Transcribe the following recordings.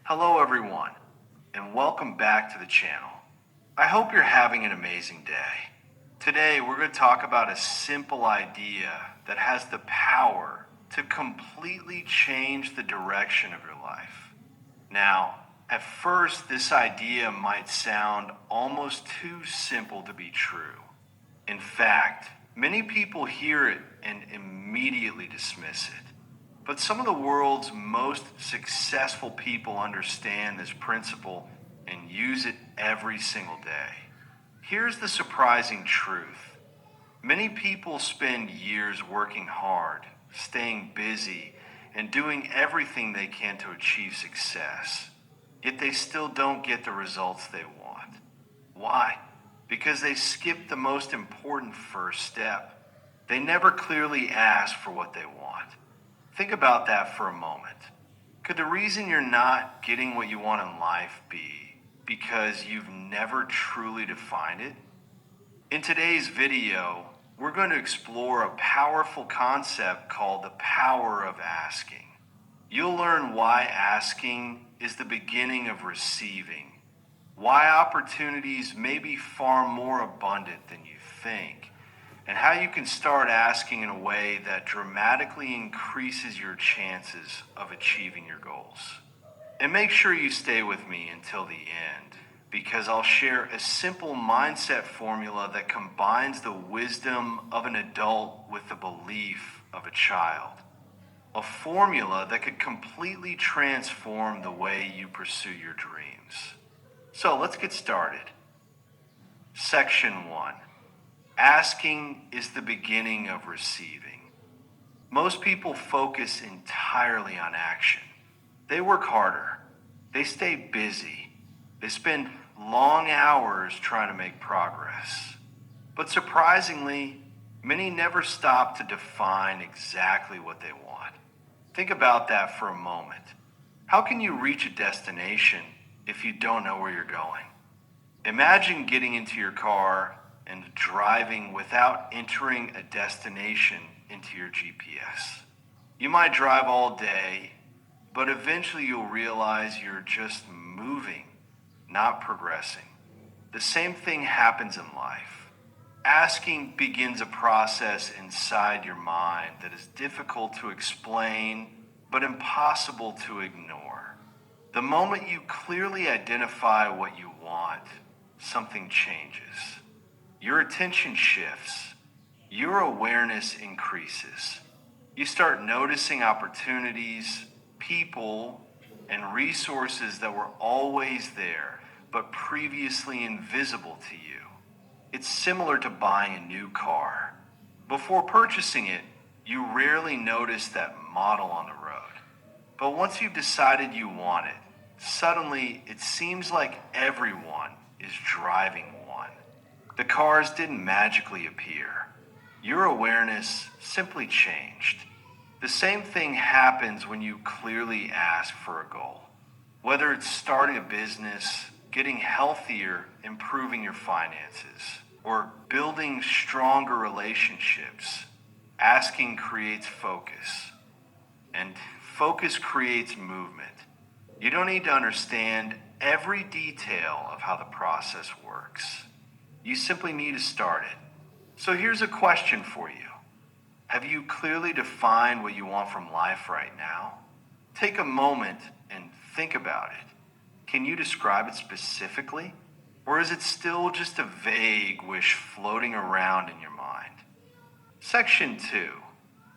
Hello everyone, and welcome back to the channel. I hope you're having an amazing day. Today we're going to talk about a simple idea that has the power to completely change the direction of your life. Now, at first this idea might sound almost too simple to be true. In fact, many people hear it and immediately dismiss it. But some of the world's most successful people understand this principle and use it every single day. Here's the surprising truth. Many people spend years working hard, staying busy, and doing everything they can to achieve success. Yet they still don't get the results they want. Why? Because they skip the most important first step. They never clearly ask for what they want. Think about that for a moment. Could the reason you're not getting what you want in life be because you've never truly defined it? In today's video, we're going to explore a powerful concept called the power of asking. You'll learn why asking is the beginning of receiving, why opportunities may be far more abundant than you think, and how you can start asking in a way that dramatically increases your chances of achieving your goals. And make sure you stay with me until the end, because I'll share a simple mindset formula that combines the wisdom of an adult with the belief of a child. A formula that could completely transform the way you pursue your dreams. So let's get started. Section 1. Asking is the beginning of receiving. Most people focus entirely on action. They work harder. They stay busy. They spend long hours trying to make progress. But surprisingly, many never stop to define exactly what they want. Think about that for a moment. How can you reach a destination if you don't know where you're going? Imagine getting into your car and driving without entering a destination into your GPS. You might drive all day, but eventually you'll realize you're just moving, not progressing. The same thing happens in life. Asking begins a process inside your mind that is difficult to explain, but impossible to ignore. The moment you clearly identify what you want, something changes. Your attention shifts. Your awareness increases. You start noticing opportunities, people, and resources that were always there, but previously invisible to you. It's similar to buying a new car. Before purchasing it, you rarely notice that model on the road. But once you've decided you want it, suddenly it seems like everyone is driving one. The cars didn't magically appear. Your awareness simply changed. The same thing happens when you clearly ask for a goal. Whether it's starting a business, getting healthier, improving your finances, or building stronger relationships, asking creates focus. And focus creates movement. You don't need to understand every detail of how the process works. You simply need to start it. So here's a question for you. Have you clearly defined what you want from life right now? Take a moment and think about it. Can you describe it specifically? Or is it still just a vague wish floating around in your mind? Section 2.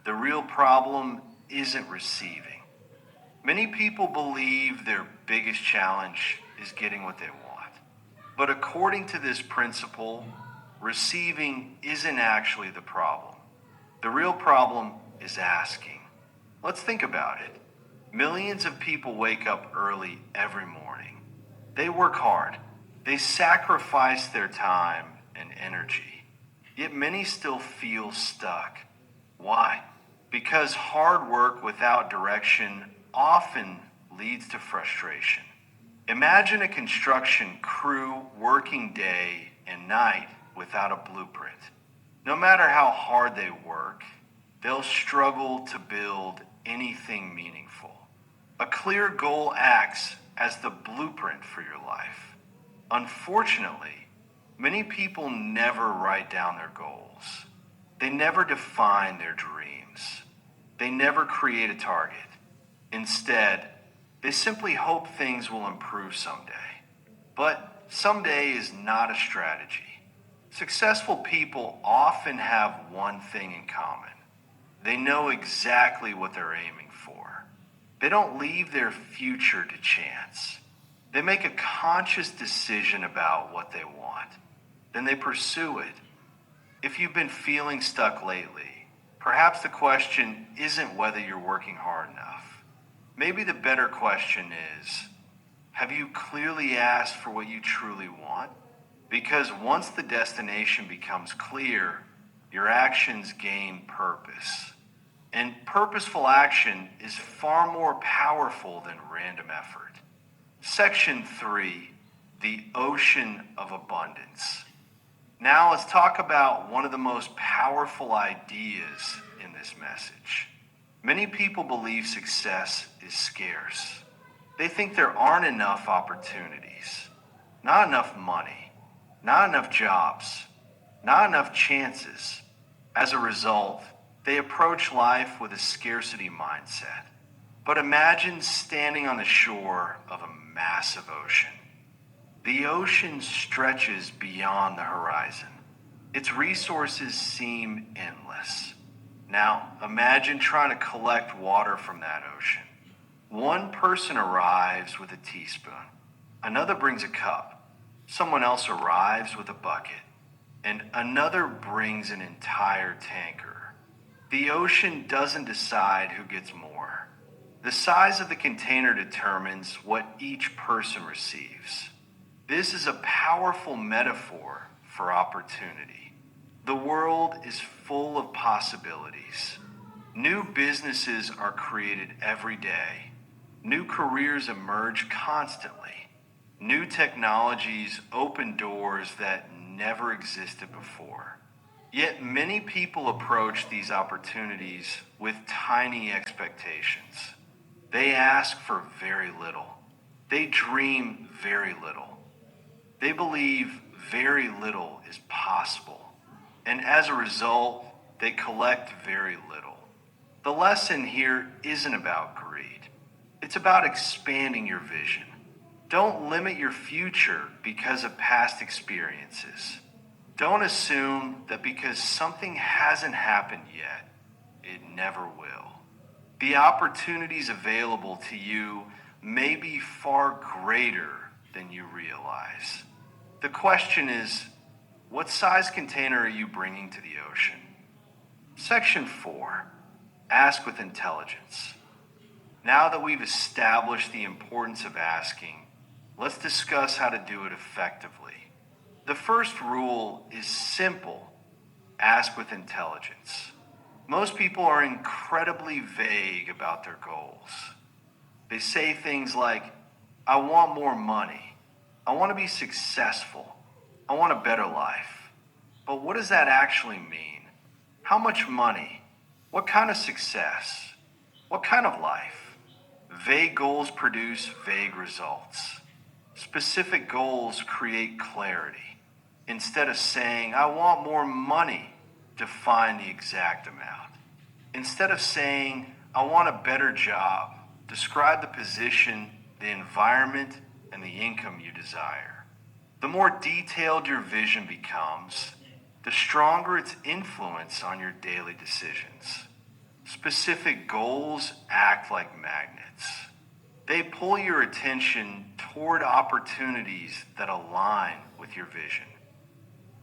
The real problem isn't receiving. Many people believe their biggest challenge is getting what they want. But according to this principle, receiving isn't actually the problem. The real problem is asking. Let's think about it. Millions of people wake up early every morning. They work hard. They sacrifice their time and energy. Yet many still feel stuck. Why? Because hard work without direction often leads to frustration. Imagine a construction crew working day and night without a blueprint. No matter how hard they work, they'll struggle to build anything meaningful. A clear goal acts as the blueprint for your life. Unfortunately, many people never write down their goals. They never define their dreams. They never create a target. Instead, they simply hope things will improve someday. But someday is not a strategy. Successful people often have one thing in common. They know exactly what they're aiming for. They don't leave their future to chance. They make a conscious decision about what they want. Then they pursue it. If you've been feeling stuck lately, perhaps the question isn't whether you're working hard enough. Maybe the better question is, have you clearly asked for what you truly want? Because once the destination becomes clear, your actions gain purpose. And purposeful action is far more powerful than random effort. Section 3, the ocean of abundance. Now let's talk about one of the most powerful ideas in this message. Many people believe success is scarce. They think there aren't enough opportunities, not enough money, not enough jobs, not enough chances. As a result, they approach life with a scarcity mindset. But imagine standing on the shore of a massive ocean. The ocean stretches beyond the horizon. Its resources seem endless. Now, imagine trying to collect water from that ocean. One person arrives with a teaspoon. Another brings a cup. Someone else arrives with a bucket. And another brings an entire tanker. The ocean doesn't decide who gets more. The size of the container determines what each person receives. This is a powerful metaphor for opportunity. The world is full of possibilities. New businesses are created every day. New careers emerge constantly. New technologies open doors that never existed before. Yet many people approach these opportunities with tiny expectations. They ask for very little. They dream very little. They believe very little is possible. And as a result, they collect very little. The lesson here isn't about greed. It's about expanding your vision. Don't limit your future because of past experiences. Don't assume that because something hasn't happened yet, it never will. The opportunities available to you may be far greater than you realize. The question is, what size container are you bringing to the ocean? Section 4, ask with intelligence. Now that we've established the importance of asking, let's discuss how to do it effectively. The first rule is simple: ask with intelligence. Most people are incredibly vague about their goals. They say things like, I want more money. I want to be successful. I want a better life. But what does that actually mean? How much money? What kind of success? What kind of life? Vague goals produce vague results. Specific goals create clarity. Instead of saying, I want more money, define the exact amount. Instead of saying, I want a better job, describe the position, the environment, and the income you desire. The more detailed your vision becomes, the stronger its influence on your daily decisions. Specific goals act like magnets. They pull your attention toward opportunities that align with your vision.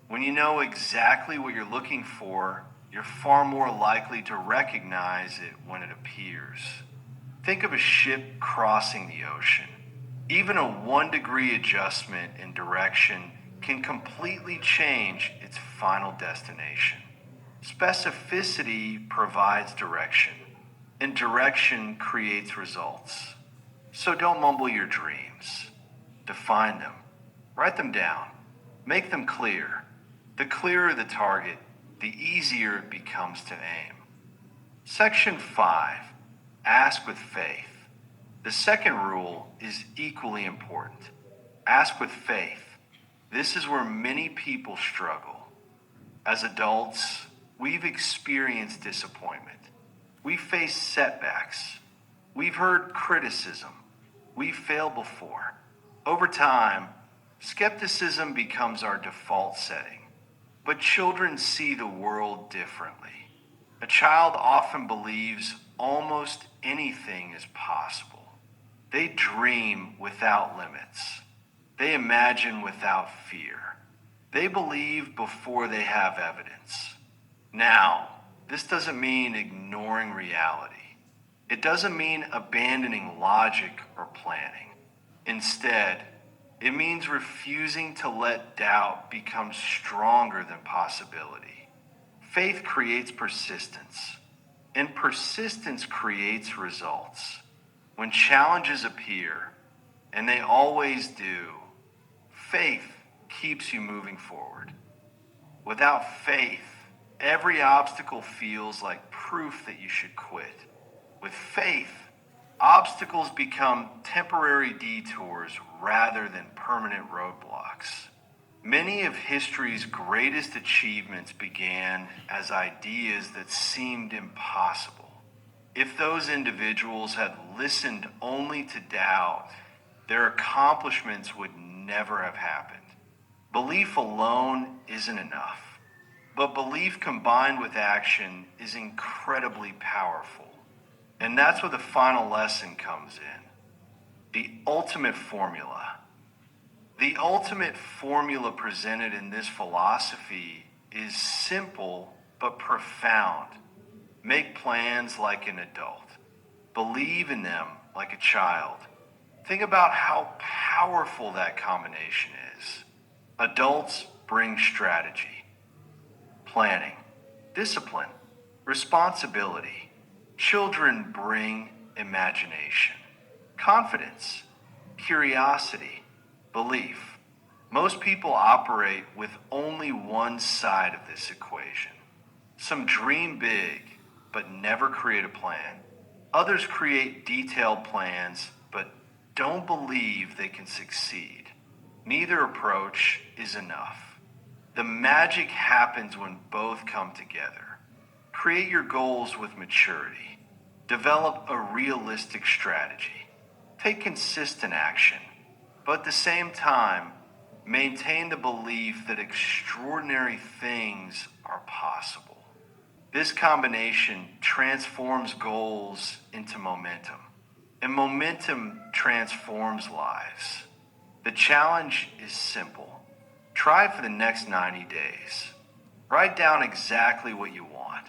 When you know exactly what you're looking for, you're far more likely to recognize it when it appears. Think of a ship crossing the ocean. Even a 1-degree adjustment in direction can completely change its final destination. Specificity provides direction, and direction creates results. So don't mumble your dreams. Define them. Write them down. Make them clear. The clearer the target, the easier it becomes to aim. Section 5, ask with faith. The second rule is equally important. Ask with faith. This is where many people struggle. As adults, we've experienced disappointment. We've faced setbacks. We've heard criticism. We've failed before. Over time, skepticism becomes our default setting. But children see the world differently. A child often believes almost anything is possible. They dream without limits. They imagine without fear. They believe before they have evidence. Now, this doesn't mean ignoring reality. It doesn't mean abandoning logic or planning. Instead, it means refusing to let doubt become stronger than possibility. Faith creates persistence, and persistence creates results. When challenges appear, and they always do, faith keeps you moving forward. Without faith, every obstacle feels like proof that you should quit. With faith, obstacles become temporary detours rather than permanent roadblocks. Many of history's greatest achievements began as ideas that seemed impossible. If those individuals had listened only to doubt, their accomplishments would never have happened. Belief alone isn't enough, but belief combined with action is incredibly powerful. And that's where the final lesson comes in. The ultimate formula. The ultimate formula presented in this philosophy is simple but profound. Make plans like an adult. Believe in them like a child. Think about how powerful that combination is. Adults bring strategy, planning, discipline, responsibility. Children bring imagination, confidence, curiosity, belief. Most people operate with only one side of this equation. Some dream big, but never create a plan. Others create detailed plans, but don't believe they can succeed. Neither approach is enough. The magic happens when both come together. Create your goals with maturity. Develop a realistic strategy. Take consistent action, but at the same time, maintain the belief that extraordinary things are possible. This combination transforms goals into momentum, and momentum transforms lives. The challenge is simple. Try it for the next 90 days. Write down exactly what you want.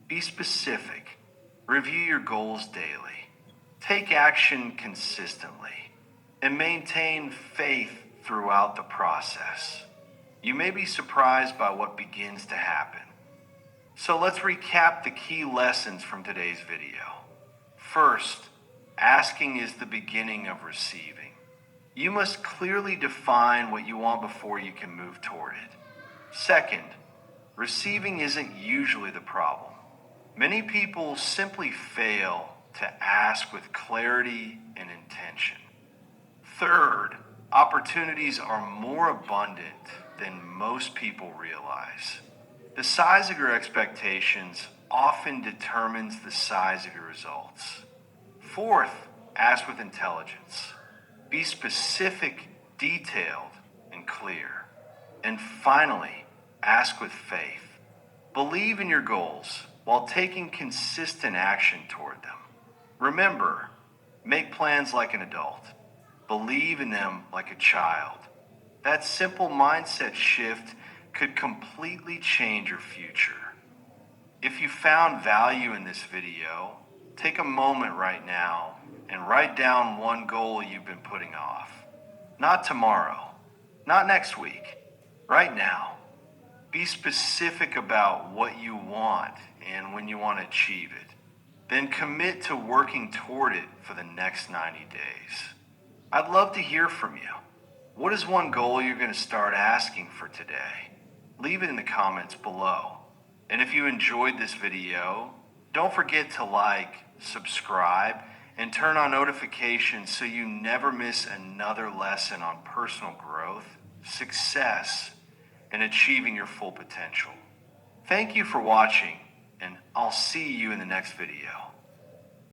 Be specific. Review your goals daily. Take action consistently. And maintain faith throughout the process. You may be surprised by what begins to happen. So let's recap the key lessons from today's video. First, asking is the beginning of receiving. You must clearly define what you want before you can move toward it. Second, receiving isn't usually the problem. Many people simply fail to ask with clarity and intention. Third, opportunities are more abundant than most people realize. The size of your expectations often determines the size of your results. Fourth, ask with intelligence. Be specific, detailed, and clear. And finally, ask with faith. Believe in your goals while taking consistent action toward them. Remember, make plans like an adult. Believe in them like a child. That simple mindset shift could completely change your future. If you found value in this video, take a moment right now and write down one goal you've been putting off. Not tomorrow, not next week, right now. Be specific about what you want and when you want to achieve it. Then commit to working toward it for the next 90 days. I'd love to hear from you. What is one goal you're going to start asking for today? Leave it in the comments below. And if you enjoyed this video, don't forget to like, subscribe, and turn on notifications so you never miss another lesson on personal growth, success, and achieving your full potential. Thank you for watching, and I'll see you in the next video.